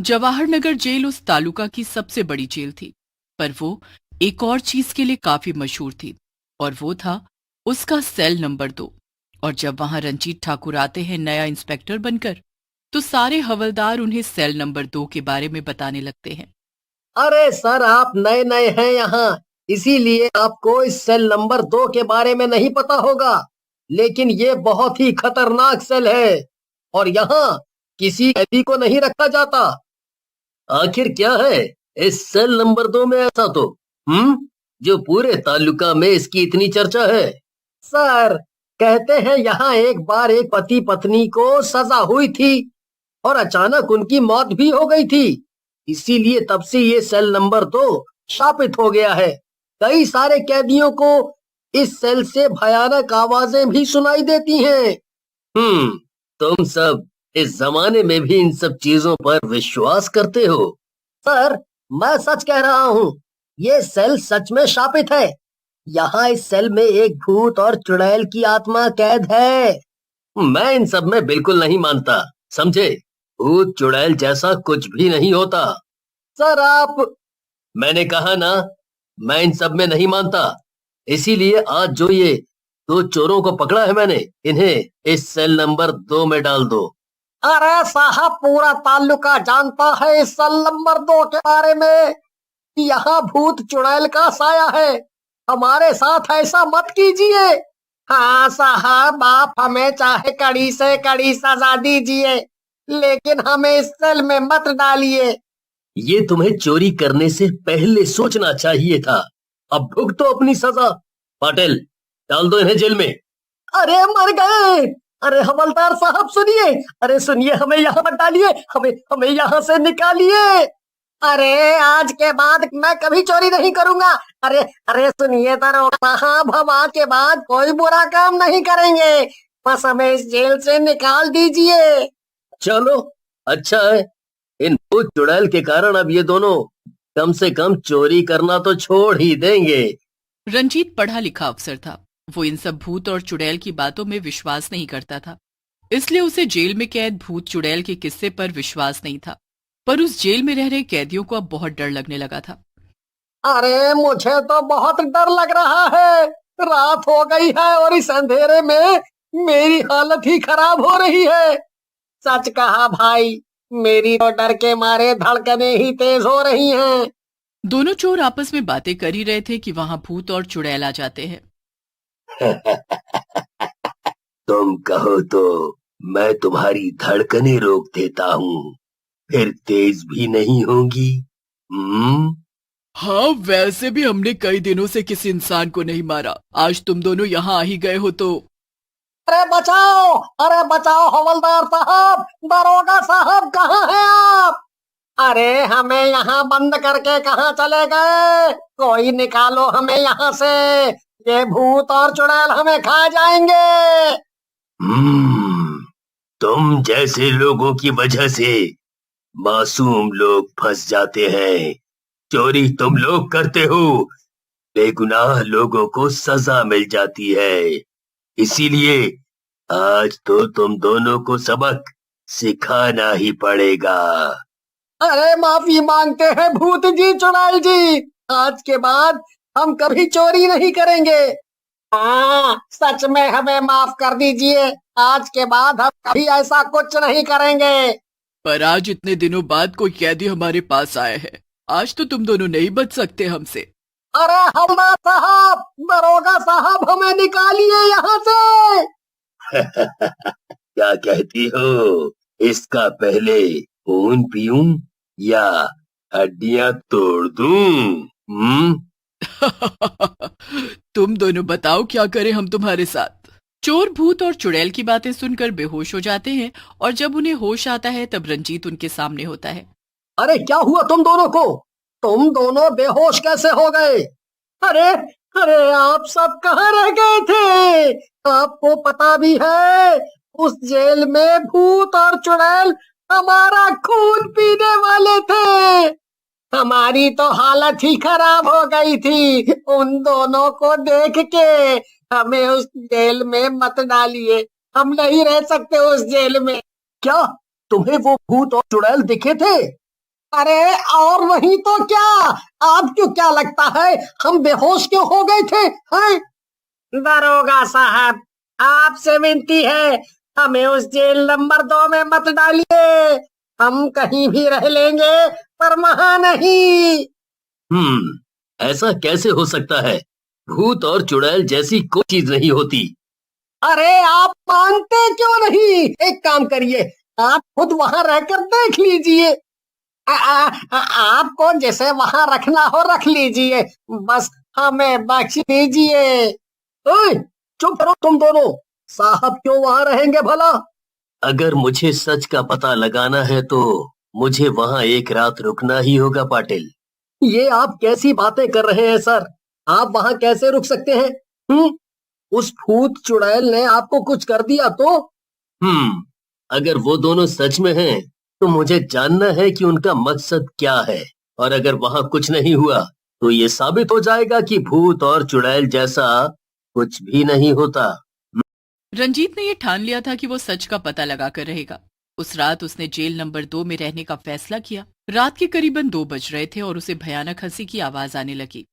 Jawahar Nagar jail उस तालुका की सबसे बड़ी जेल थी, पर वो एक और चीज के लिए काफी मशहूर थी, और वो था उसका सेल नंबर 2। और जब वहां रंजीत ठाकुर आते हैं नया इंस्पेक्टर बनकर, तो सारे हवलदार उन्हें सेल नंबर 2 के बारे में बताने लगते हैं। अरे सर, आप नए नए हैं यहाँ, इसीलिए आपको इस सेल नंबर 2 के बारे में नहीं पता होगा। लेकिन ये बहुत ही खतरनाक सेल है और यहाँ किसी कैदी को नहीं रखा जाता। आखिर क्या है इस सेल नंबर 2 में ऐसा तो जो पूरे तालुका में इसकी इतनी चर्चा है? सर, कहते हैं यहाँ एक बार एक पति पत्नी को सजा हुई थी और अचानक उनकी मौत भी हो गई थी। इसीलिए तब से ये सेल नंबर 2 स्थापित हो गया है। कई सारे कैदियों को इस सेल से भयानक आवाजें भी सुनाई देती हैं। तुम सब इस जमाने में भी इन सब चीजों पर विश्वास करते हो? सर, मैं सच कह रहा हूँ, ये सेल सच में शापित है। यहाँ इस सेल में एक भूत और चुड़ैल की आत्मा कैद है। मैं इन सब में बिल्कुल नहीं मानता, समझे? भूत चुड़ैल जैसा कुछ भी नहीं होता। सर आप, मैंने कहा ना, मैं इन सब में नहीं मानता। इसीलिए आज जो ये 2 चोरों को पकड़ा है मैंने, इन्हें इस सेल नंबर 2 में डाल दो। अरे साहब, पूरा ताल्लुका जानता है इस सेल नंबर 2 के बारे में। यहाँ भूत चुड़ैल का साया है। हमारे साथ ऐसा मत कीजिए। हाँ साहब, आप हमें चाहे कड़ी से कड़ी सजा दीजिए, लेकिन हमें इस सेल में मत डालिए। ये तुम्हें चोरी करने से पहले सोचना चाहिए था। अब भुगतो अपनी सजा। पाटिल, डाल दो इन्हें जेल में। अरे मर गए। अरे हवलदार साहब सुनिए, अरे सुनिए, हमें यहाँ मत डालिए, हमें हमें यहाँ से निकालिए। अरे आज के बाद मैं कभी चोरी नहीं करूंगा। अरे अरे सुनिए दरोगा साहब, हम आज के बाद कोई बुरा काम नहीं करेंगे। बस हमें इस जेल से निकाल दीजिए। चलो, अच्छा है। इन भूत चुड़ैल के कारण अब ये दोनों कम से कम चोरी करना तो छोड़ ही देंगे। रंजीत पढ़ा लिखा अफसर था। वो इन सब भूत और चुड़ैल की बातों में विश्वास नहीं करता था, इसलिए उसे जेल में कैद भूत चुड़ैल के किस्से पर विश्वास नहीं था। पर उस जेल में रह रहे कैदियों को अब बहुत डर लगने लगा था। अरे मुझे तो बहुत डर लग रहा है। रात हो गई है और इस अंधेरे में मेरी हालत ही खराब हो रही है। सच कहा भाई, मेरी तो डर के मारे धड़कनें ही तेज हो रही हैं। दोनों चोर आपस में बातें कर ही रहे थे कि वहां भूत और चुड़ैल आ जाते हैं। तुम कहो तो मैं तुम्हारी धड़कनें रोक देता हूँ, फिर तेज भी नहीं होंगी। हाँ, वैसे भी हमने कई दिनों से किसी इंसान को नहीं मारा। आज तुम दोनों यहाँ आ ही गए हो तो। अरे बचाओ, अरे बचाओ हवलदार साहब, दरोगा साहब, कहाँ हैं आप? अरे हमें यहाँ बंद करके कहाँ चले गए? कोई निकालो हमें यहाँ से। ये भूत और चुड़ैल हमें खा जाएंगे। तुम जैसे लोगों की वजह से मासूम लोग फंस जाते हैं। चोरी तुम लोग करते हो, बेगुनाह लोगों को सजा मिल जाती है। इसीलिए आज तो तुम दोनों को सबक सिखाना ही पड़ेगा। अरे माफी मांगते हैं भूत जी, चुड़ैल जी। आज के बाद हम कभी चोरी नहीं करेंगे। हाँ, सच में हमें माफ कर दीजिए। आज के बाद हम कभी ऐसा कुछ नहीं करेंगे। पर आज इतने दिनों बाद कोई कैदी हमारे पास आया है। आज तो तुम दोनों नहीं बच सकते हमसे। अरे हवलदार साहब, दरोगा साहब, हमें निकालिए यहाँ से। क्या कहती हो? इसका पहले खून पीऊं या हड्डियां तोड़ दूं? तुम दोनों बताओ क्या करें हम तुम्हारे साथ। चोर भूत और चुड़ैल की बातें सुनकर बेहोश हो जाते हैं, और जब उन्हें होश आता है तब रंजीत उनके सामने होता है। अरे क्या हुआ तुम दोनों को? तुम दोनों बेहोश कैसे हो गए? अरे अरे, आप सब कहाँ रह गए थे? आपको पता भी है उस जेल में भूत और चुड़ैल हमारा खून पीने वाले थे। हमारी तो हालत ही खराब हो गई थी उन दोनों को देख के। हमें उस जेल में मत डालिए, हम नहीं रह सकते उस जेल में। क्या तुम्हें वो भूत और चुड़ैल दिखे थे? अरे और नहीं तो क्या, आपको क्या लगता है हम बेहोश क्यों हो गए थे, हैं? दरोगा साहब, आपसे विनती है, हमें उस जेल नंबर 2 में मत डालिए। हम कहीं भी रह लेंगे पर वहां नहीं। ऐसा कैसे हो सकता है? भूत और चुड़ैल जैसी कोई चीज नहीं होती। अरे आप मानते क्यों नहीं? एक काम करिए, आप खुद वहां रहकर देख लीजिए। आपको जैसे वहां रखना हो रख लीजिए, बस हमें बख्श दीजिए। ओए, चुप करो तुम दोनों, साहब क्यों वहां रहेंगे भला? अगर मुझे सच का पता लगाना है तो मुझे वहां एक रात रुकना ही होगा पाटिल। ये आप कैसी बातें कर रहे हैं सर? आप वहां कैसे रुक सकते हैं? उस भूत चुड़ैल ने आपको कुछ कर दिया तो? अगर वो दोनों सच में हैं, तो मुझे जानना है कि उनका मकसद क्या है। और अगर वहां कुछ नहीं हुआ तो ये साबित हो जाएगा कि भूत और चुड़ैल जैसा कुछ भी नहीं होता। रंजीत ने यह ठान लिया था कि वो सच का पता लगाकर रहेगा। उस रात उसने जेल नंबर 2 में रहने का फैसला किया। रात के करीबन 2 बज रहे थे और उसे भयानक हंसी की आवाज आने लगी।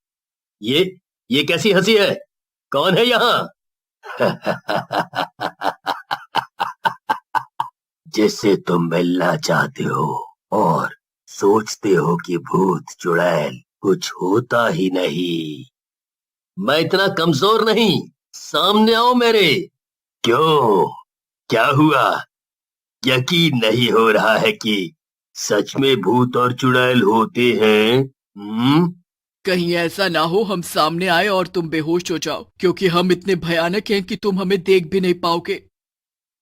ये कैसी हंसी है? कौन है यहाँ? जिससे तुम मिलना चाहते हो और सोचते हो कि भूत चुड़ैल कुछ होता ही नहीं। मैं इतना कमजोर नहीं, सामने आओ मेरे। क्यों, क्या हुआ? यकीन नहीं हो रहा है कि सच में भूत और चुड़ैल होते हैं? कहीं ऐसा ना हो हम सामने आए और तुम बेहोश हो जाओ, क्योंकि हम इतने भयानक हैं कि तुम हमें देख भी नहीं पाओगे।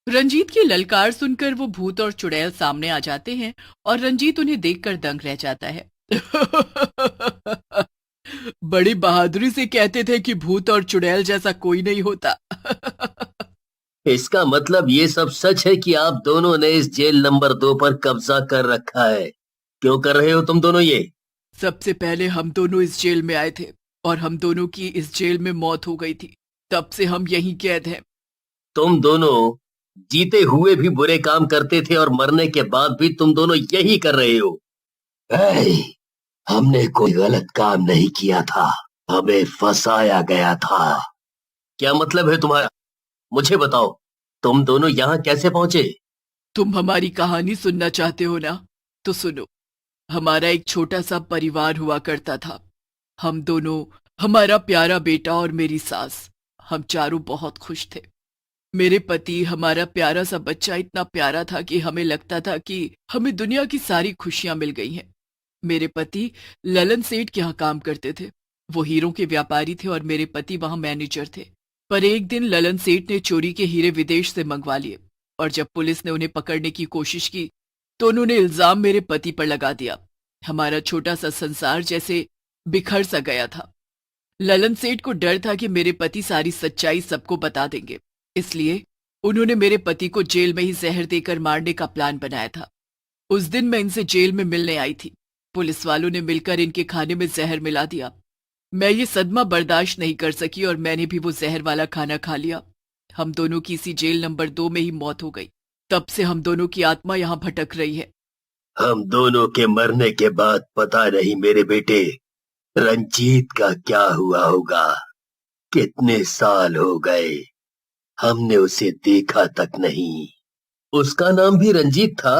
रंजीत की ललकार सुनकर वो भूत और चुड़ैल सामने आ जाते हैं और रंजीत उन्हें देखकर दंग रह जाता है। बड़ी बहादुरी से कहते थे कि भूत और चुड़ैल जैसा कोई नहीं होता। इसका मतलब ये सब सच है कि आप दोनों ने इस जेल नंबर 2 पर कब्जा कर रखा है। क्यों कर रहे हो तुम दोनों ये? सबसे पहले हम दोनों इस जेल में आए थे और हम दोनों की इस जेल में मौत हो गई थी। तब से हम यहीं कैद हैं। तुम दोनों जीते हुए भी बुरे काम करते थे और मरने के बाद भी तुम दोनों यही कर रहे हो। हमने कोई गलत काम नहीं किया था, हमें फंसाया गया था। क्या मतलब है तुम्हारा? मुझे बताओ, तुम दोनों यहाँ कैसे पहुंचे? तुम हमारी कहानी सुनना चाहते हो ना? तो सुनो। हमारा एक छोटा सा परिवार हुआ करता था। हम दोनों, हमारा प्यारा बेटा और मेरी सास, हम चारों बहुत खुश थे। मेरे पति, हमारा प्यारा सा बच्चा इतना प्यारा था कि हमें लगता था कि हमें दुनिया की सारी खुशियां मिल गई हैं। मेरे पति ललन सेठ के यहाँ काम करते थे। वो हीरों के व्यापारी थे और मेरे पति वहां मैनेजर थे। पर एक दिन ललन सेठ ने चोरी के हीरे विदेश से मंगवा लिए और जब पुलिस ने उन्हें पकड़ने की कोशिश की तो उन्होंने इल्जाम मेरे पति पर लगा दिया। हमारा छोटा सा संसार जैसे बिखर सा गया था। ललन सेठ को डर था कि मेरे पति सारी सच्चाई सबको बता देंगे, इसलिए उन्होंने मेरे पति को जेल में ही जहर देकर मारने का प्लान बनाया था। उस दिन मैं इनसे जेल में मिलने आई थी। पुलिस वालों ने मिलकर इनके खाने में जहर मिला दिया। मैं ये सदमा बर्दाश्त नहीं कर सकी और मैंने भी वो जहर वाला खाना खा लिया। हम दोनों की इसी जेल नंबर 2 में ही मौत हो गई। तब से हम दोनों की आत्मा यहाँ भटक रही है। हम दोनों के मरने के बाद पता नहीं मेरे बेटे रंजीत का क्या हुआ होगा। कितने साल हो गए, हमने उसे देखा तक नहीं। उसका नाम भी रंजीत था?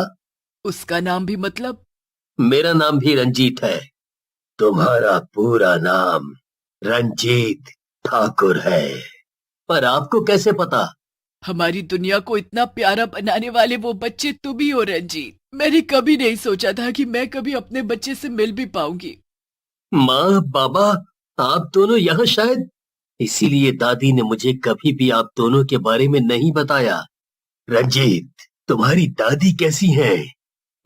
उसका नाम भी मतलब? मेरा नाम भी रंजीत है। तुम्हारा पूरा नाम रंजीत ठाकुर है, पर आपको कैसे पता? हमारी दुनिया को इतना प्यारा बनाने वाले वो बच्चे तुम ही हो रंजीत। मैंने कभी नहीं सोचा था कि मैं कभी अपने बच्चे से मिल भी पाऊंगी। माँ, बाबा, आप दोनों यहाँ शायद इसीलिए दादी ने मुझे कभी भी आप दोनों के बारे में नहीं बताया। रंजीत, तुम्हारी दादी कैसी हैं?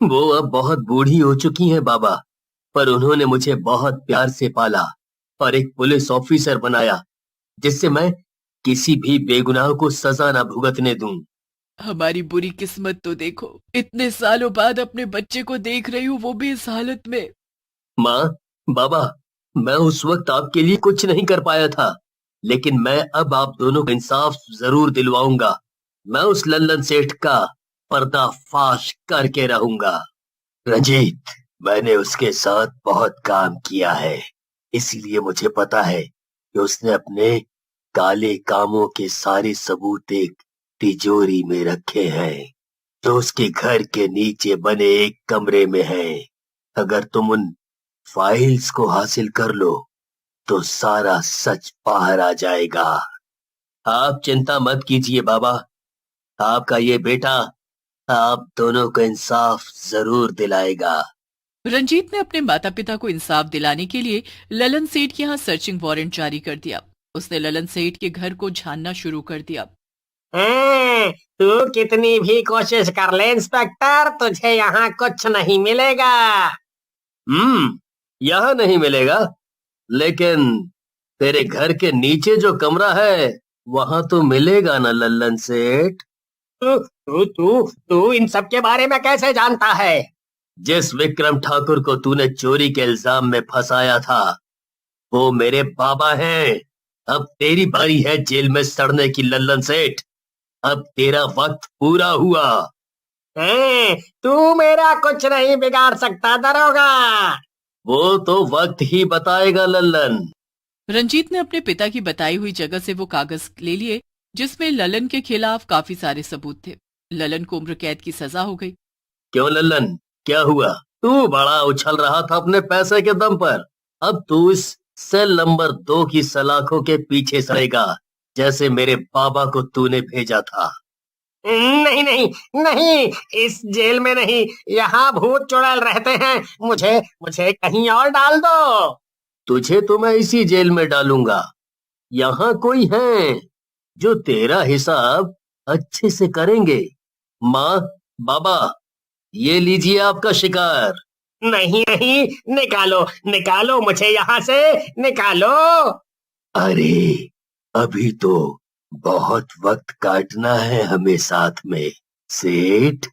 वो अब बहुत बूढ़ी हो चुकी हैं बाबा, पर उन्होंने मुझे बहुत प्यार से पाला और एक पुलिस ऑफिसर बनाया जिससे मैं किसी भी बेगुनाह को सजा न भुगतने दूं। हमारी बुरी किस्मत तो देखो, इतने सालों बाद अपने बच्चे को देख रही हूँ, वो भी इस हालत में। माँ, बाबा, मैं उस वक्त आपके लिए कुछ नहीं कर पाया था, लेकिन मैं अब आप दोनों को इंसाफ जरूर दिलवाऊंगा। मैं उस लल्लन सेठ का पर्दाफाश करके रहूंगा। रंजीत, मैंने उसके साथ बहुत काम किया है, इसीलिए मुझे पता है कि उसने अपने काले कामों के सारे सबूत एक तिजोरी में रखे हैं, जो उसके घर के नीचे बने एक कमरे में है। अगर तुम उन फाइल्स को हासिल कर लो तो सारा सच बाहर आ जाएगा। आप चिंता मत कीजिए बाबा, आपका ये बेटा आप दोनों को इंसाफ जरूर दिलाएगा। रंजीत ने अपने माता पिता को इंसाफ दिलाने के लिए ललन सेठ के यहाँ सर्चिंग वारंट जारी कर दिया। उसने ललन सेठ के घर को छानना शुरू कर दिया। तू कितनी भी कोशिश कर ले इंस्पेक्टर, तुझे यहाँ कुछ नहीं मिलेगा। यहाँ नहीं मिलेगा, लेकिन तेरे घर के नीचे जो कमरा है वहां तो मिलेगा ना लल्लन सेठ। तू इन सब के बारे में कैसे जानता है? जिस विक्रम ठाकुर को तूने चोरी के इल्जाम में फंसाया था वो मेरे बाबा हैं। अब तेरी बारी है जेल में सड़ने की लल्लन सेठ, अब तेरा वक्त पूरा हुआ। तू मेरा कुछ नहीं बिगाड़ सकता दरोगा। वो तो वक्त ही बताएगा लल्लन। रंजीत ने अपने पिता की बताई हुई जगह से वो कागज ले लिए जिसमें ललन के खिलाफ काफी सारे सबूत थे। ललन को उम्र कैद की सजा हो गई। क्यों लल्लन, क्या हुआ? तू बड़ा उछल रहा था अपने पैसे के दम पर, अब तू इस सेल नंबर 2 की सलाखों के पीछे सड़ेगा जैसे मेरे बाबा को तूने भेजा था। नहीं नहीं नहीं, इस जेल में नहीं, यहाँ भूत चुड़ैल रहते हैं। मुझे मुझे कहीं और डाल दो। तुझे तो मैं इसी जेल में डालूंगा। यहाँ कोई है जो तेरा हिसाब अच्छे से करेंगे। माँ, बाबा, ये लीजिए आपका शिकार। नहीं नहीं, निकालो निकालो मुझे यहाँ से, निकालो। अरे अभी तो बहुत वक्त काटना है हमें साथ में सेठ।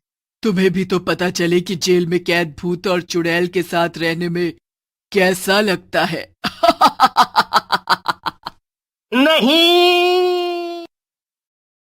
तुम्हें भी तो पता चले कि जेल में कैद भूत और चुड़ैल के साथ रहने में कैसा लगता है। नहीं।